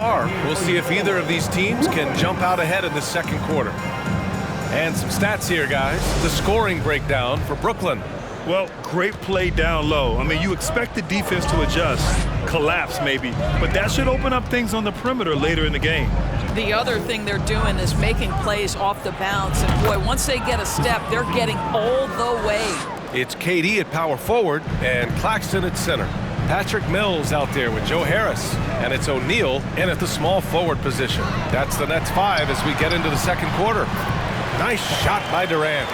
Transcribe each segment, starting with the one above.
We'll see if either of these teams can jump out ahead in the second quarter. And some stats here, guys. The scoring breakdown for Brooklyn. Well, great play down low. I mean, you expect the defense to adjust, collapse maybe, but that should open up things on the perimeter later in the game. The other thing they're doing is making plays off the bounce. And, boy, once they get a step, they're getting all the way. It's KD at power forward and Claxton at center. Patrick Mills out there with Joe Harris. And it's O'Neal in at the small forward position. That's the Nets 5 as we get into the second quarter. Nice shot by Durant.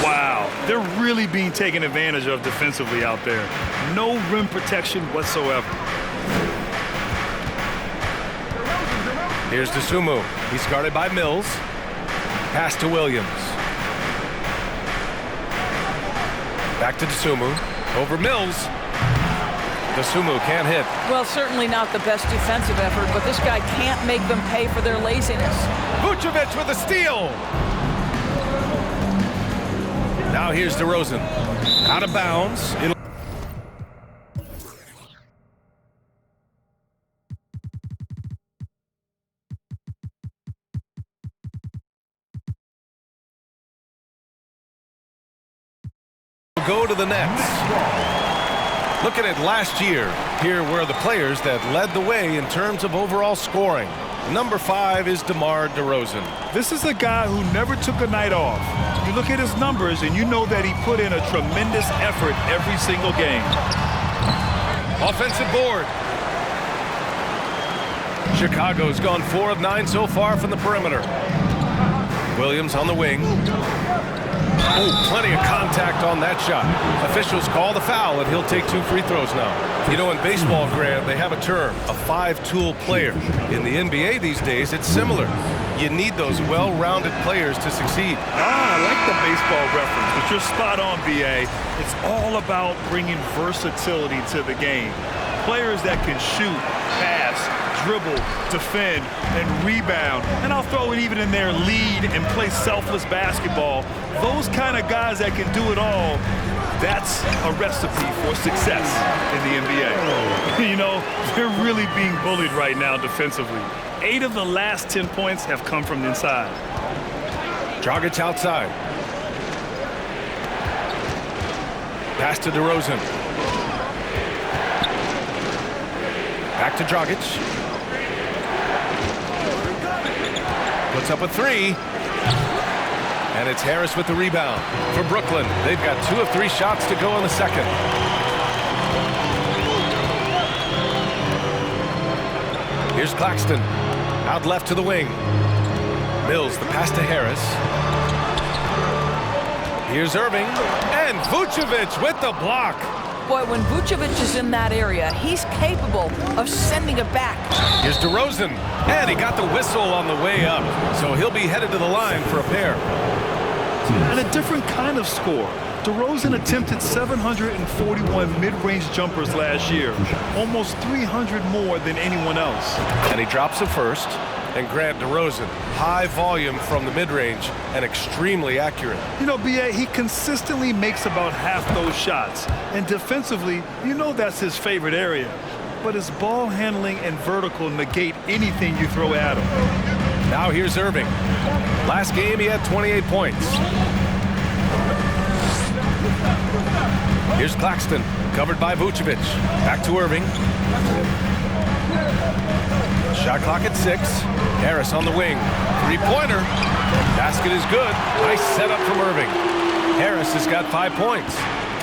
Wow, they're really being taken advantage of defensively out there. No rim protection whatsoever. Here's Dosunmu. He's guarded by Mills. Pass to Williams. Back to Dosunmu. Over Mills. Dosunmu can't hit. Well, certainly not the best defensive effort, but this guy can't make them pay for their laziness. Vucevic with a steal. Now here's DeRozan. Out of bounds. Go to the Nets. Looking at last year, here were the players that led the way in terms of overall scoring. Number 5 is DeMar DeRozan. This is a guy who never took a night off. You look at his numbers and you know that he put in a tremendous effort every single game. Offensive board. Chicago's gone 4 of 9 so far from the perimeter. Williams on the wing. Oh, plenty of contact on that shot. Officials call the foul, and he'll take 2 free throws now. You know, in baseball, Grant, they have a term, a 5-tool player. In the NBA these days, it's similar. You need those well-rounded players to succeed. I like the baseball reference, but you're spot on, B.A. It's all about bringing versatility to the game. Players that can shoot, pass, dribble, defend, and rebound. And I'll throw it even in there, lead and play selfless basketball. Those kind of guys that can do it all, that's a recipe for success in the NBA. You know, they're really being bullied right now defensively. 8 of the last 10 points have come from the inside. Dragic outside. Pass to DeRozan. Back to Dragic. Puts up a 3. And it's Harris with the rebound for Brooklyn. They've got 2 of 3 shots to go in the second. Here's Claxton. Out left to the wing. Mills, the pass to Harris. Here's Irving. And Vucevic with the block. Boy, when Vucevic is in that area, he's capable of sending it back. Here's DeRozan. And he got the whistle on the way up. So he'll be headed to the line for a pair. And a different kind of score. DeRozan attempted 741 mid-range jumpers last year, almost 300 more than anyone else. And he drops a first. And Grant, DeRozan, high volume from the mid-range and extremely accurate. You know, B.A., he consistently makes about half those shots. And defensively, you know that's his favorite area. But his ball handling and vertical negate anything you throw at him. Now here's Irving. Last game, he had 28 points. Here's Claxton, covered by Vucevic. Back to Irving. Shot clock at 6. Harris on the wing. 3-pointer. Basket is good. Nice setup from Irving. Harris has got 5 points.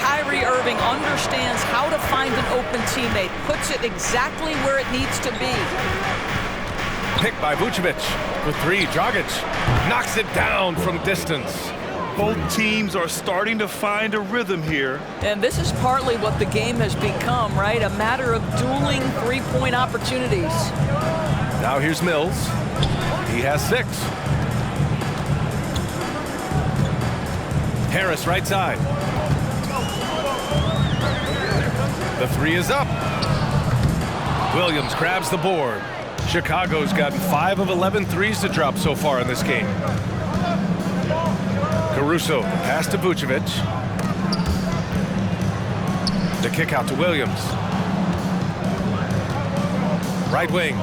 Kyrie Irving understands how to find an open teammate, puts it exactly where it needs to be. Picked by Vucevic for 3. Dragic knocks it down from distance. Both teams are starting to find a rhythm here. And this is partly what the game has become, right? A matter of dueling 3-point opportunities. Now here's Mills. He has 6. Harris right side. The 3 is up. Williams grabs the board. Chicago's gotten 5 of 11 threes to drop so far in this game. Caruso, pass to Vucevic. The kick out to Williams. Right wing.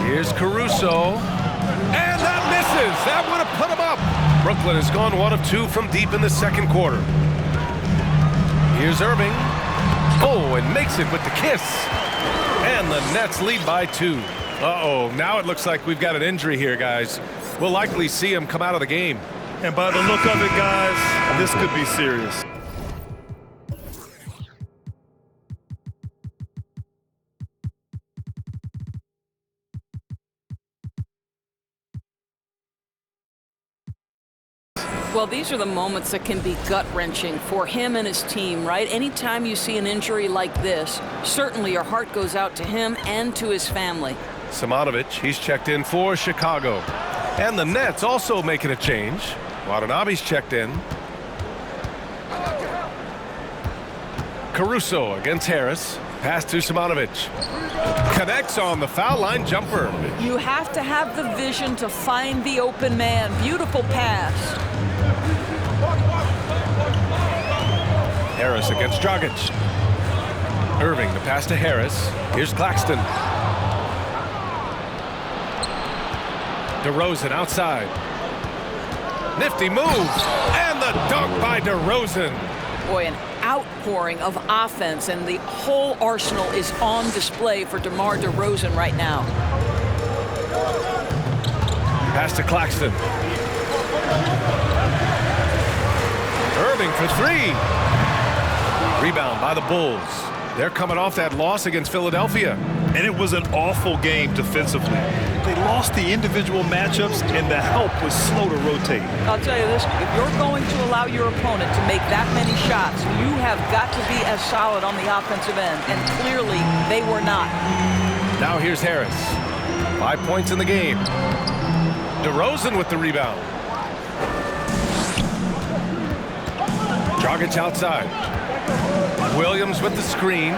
Here's Caruso. And that misses. That would have put him up. Brooklyn has gone 1 of 2 from deep in the second quarter. Here's Irving. Oh, and makes it with the kiss. And the Nets lead by 2. Uh-oh, now it looks like we've got an injury here, guys. We'll likely see him come out of the game. And by the look of it, guys, this could be serious. Well, these are the moments that can be gut-wrenching for him and his team, right? Anytime you see an injury like this, certainly your heart goes out to him and to his family. Simonovic, he's checked in for Chicago. And the Nets also making a change. Watanabe's checked in. Caruso against Harris. Pass to Simonovic. Connects on the foul line jumper. You have to have the vision to find the open man. Beautiful pass. Harris against Dragic. Irving, the pass to Harris. Here's Claxton. DeRozan outside. Nifty move. And the dunk by DeRozan. Boy, an outpouring of offense, and the whole arsenal is on display for DeMar DeRozan right now. Pass to Claxton. Irving for 3. Rebound by the Bulls. They're coming off that loss against Philadelphia. And it was an awful game defensively. They lost the individual matchups, and the help was slow to rotate. I'll tell you this, if you're going to allow your opponent to make that many shots, you have got to be as solid on the offensive end, and clearly they were not. Now here's Harris. 5 points in the game. DeRozan with the rebound. Dragic outside. Williams with the screen.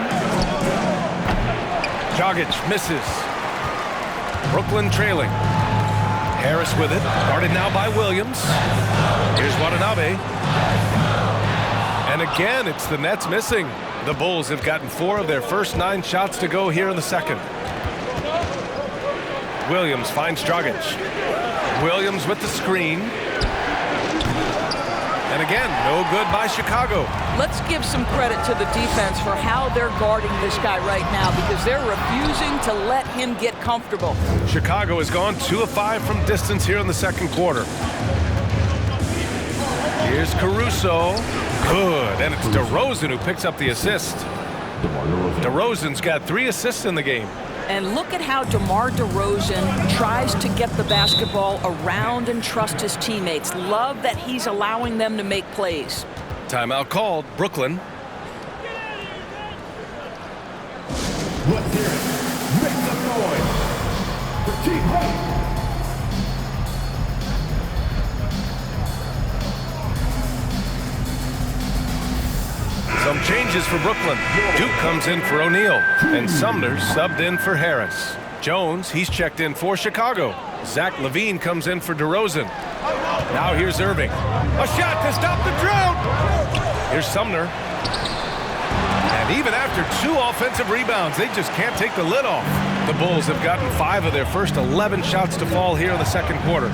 Dragic misses. Brooklyn trailing. Harris with it. Guarded now by Williams. Here's Watanabe. And again, it's the Nets missing. The Bulls have gotten 4 of their first 9 shots to go here in the second. Williams finds Dragic. Williams with the screen. And again, no good by Chicago. Let's give some credit to the defense for how they're guarding this guy right now, because they're refusing to let him get comfortable. Chicago has gone 2 of 5 from distance here in the second quarter. Here's Caruso. Good. And it's DeRozan who picks up the assist. DeRozan's got 3 assists in the game. And look at how DeMar DeRozan tries to get the basketball around and trust his teammates. Love that he's allowing them to make plays. Timeout called. Brooklyn. Let's hear it. Make some noise. For Team Hope. Some changes for Brooklyn. Duke comes in for O'Neal, and Sumner subbed in for Harris. Jones, he's checked in for Chicago. Zach LaVine comes in for DeRozan. Now here's Irving. A shot to stop the drought. Here's Sumner. And even after 2 offensive rebounds, they just can't take the lid off. The Bulls have gotten 5 of their first 11 shots to fall here in the second quarter.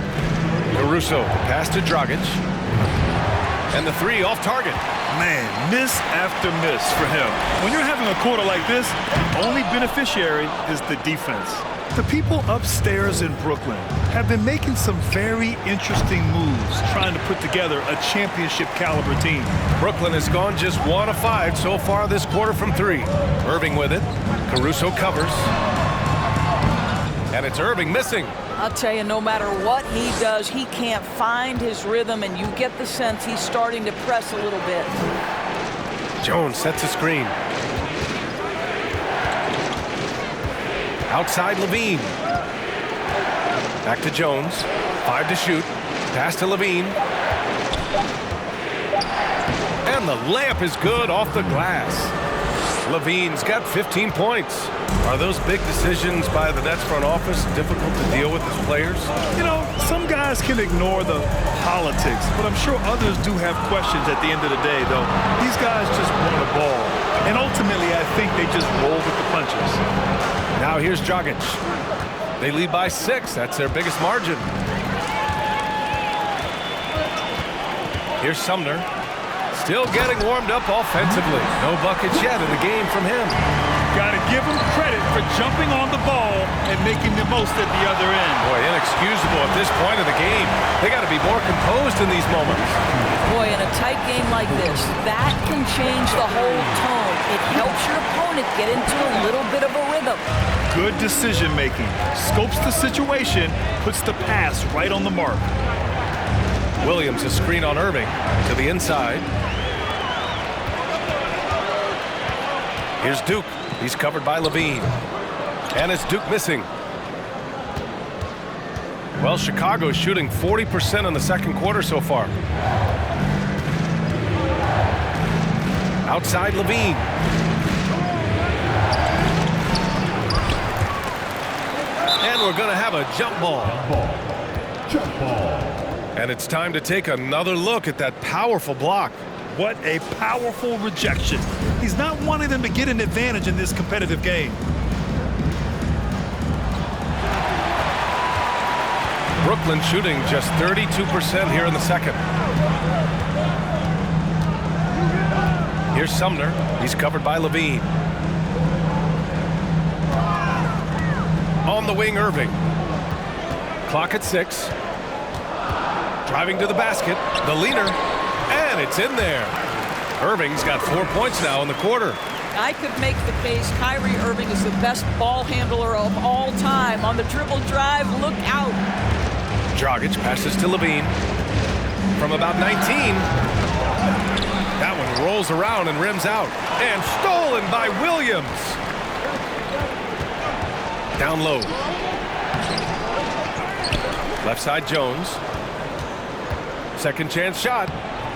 Caruso, pass to Dragic. And the 3 off target. Man, miss after miss for him. When you're having a quarter like this, the only beneficiary is the defense. The people upstairs in Brooklyn have been making some very interesting moves, trying to put together a championship caliber team. Brooklyn has gone just 1 of 5 so far this quarter from 3. Irving with it. Caruso covers. And it's Irving missing. I'll tell you, no matter what he does, he can't find his rhythm, and you get the sense he's starting to press a little bit. Jones sets a screen. Outside LaVine. Back to Jones. 5 to shoot. Pass to LaVine. And the layup is good off the glass. LaVine's got 15 points. Are those big decisions by the Nets front office difficult to deal with as players? You know, some guys can ignore the politics, but I'm sure others do have questions at the end of the day, though. These guys just want a ball. And ultimately, I think they just roll with the punches. Now here's Dragic. They lead by 6. That's their biggest margin. Here's Sumner. Still getting warmed up offensively. No buckets yet in the game from him. Got to give him credit for jumping on the ball and making the most at the other end. Boy, inexcusable at this point of the game. They got to be more composed in these moments. Boy, in a tight game like this, that can change the whole tone. It helps your opponent get into a little bit of a rhythm. Good decision making. Scopes the situation, puts the pass right on the mark. Williams, a screen on Irving to the inside. Here's Duke. He's covered by Levine. And it's Duke missing. Well, Chicago's shooting 40% in the second quarter so far. Outside Levine. And we're going to have a jump ball. Jump ball. And it's time to take another look at that powerful block. What a powerful rejection. He's not wanting them to get an advantage in this competitive game. Brooklyn shooting just 32% here in the second. Here's Sumner. He's covered by Levine. On the wing, Irving. Clock at 6. Driving to the basket. The leaner. And it's in there. Irving's got 4 points now in the quarter. I could make the case Kyrie Irving is the best ball handler of all time. On the dribble drive, look out. Dragic passes to Levine. From about 19. That one rolls around and rims out. And stolen by Williams. Down low. Left side Jones. Second chance shot.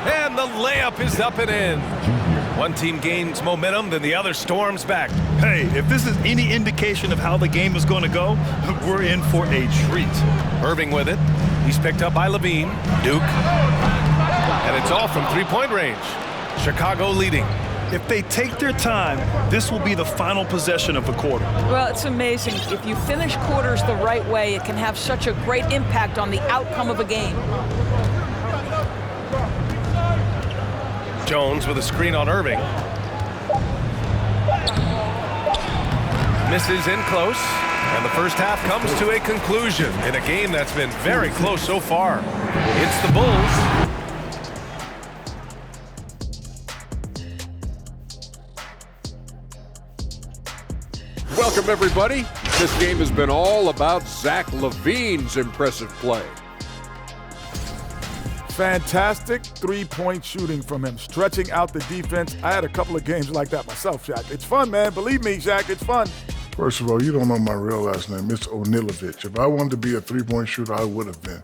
And the layup is up and in. One team gains momentum, then the other storms back. Hey, if this is any indication of how the game is going to go, we're in for a treat. Irving with it. He's picked up by Levine. Duke. And it's all from three-point range. Chicago leading. If they take their time, this will be the final possession of the quarter. Well, it's amazing. If you finish quarters the right way, it can have such a great impact on the outcome of a game. Jones with a screen on Irving. Misses in close. And the first half comes to a conclusion in a game that's been very close so far. It's the Bulls. Welcome, everybody. This game has been all about Zach LaVine's impressive play. Fantastic three-point shooting from him, stretching out the defense. I had a couple of games like that myself, Shaq. It's fun, man. Believe me, Shaq, it's fun. First of all, you don't know my real last name. It's Onilovich. If I wanted to be a three-point shooter, I would have been.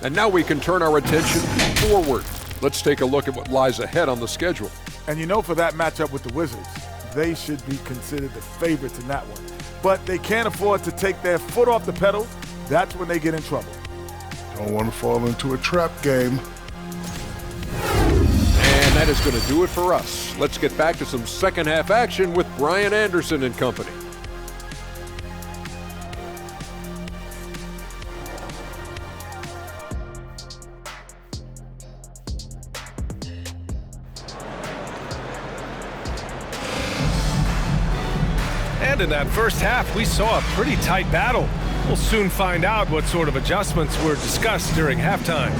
And now we can turn our attention forward. Let's take a look at what lies ahead on the schedule. And you know, for that matchup with the Wizards, they should be considered the favorites in that one. But they can't afford to take their foot off the pedal. That's when they get in trouble. Don't want to fall into a trap game. And that is going to do it for us. Let's get back to some second half action with Brian Anderson and company. And in that first half, we saw a pretty tight battle. We'll soon find out what sort of adjustments were discussed during halftime.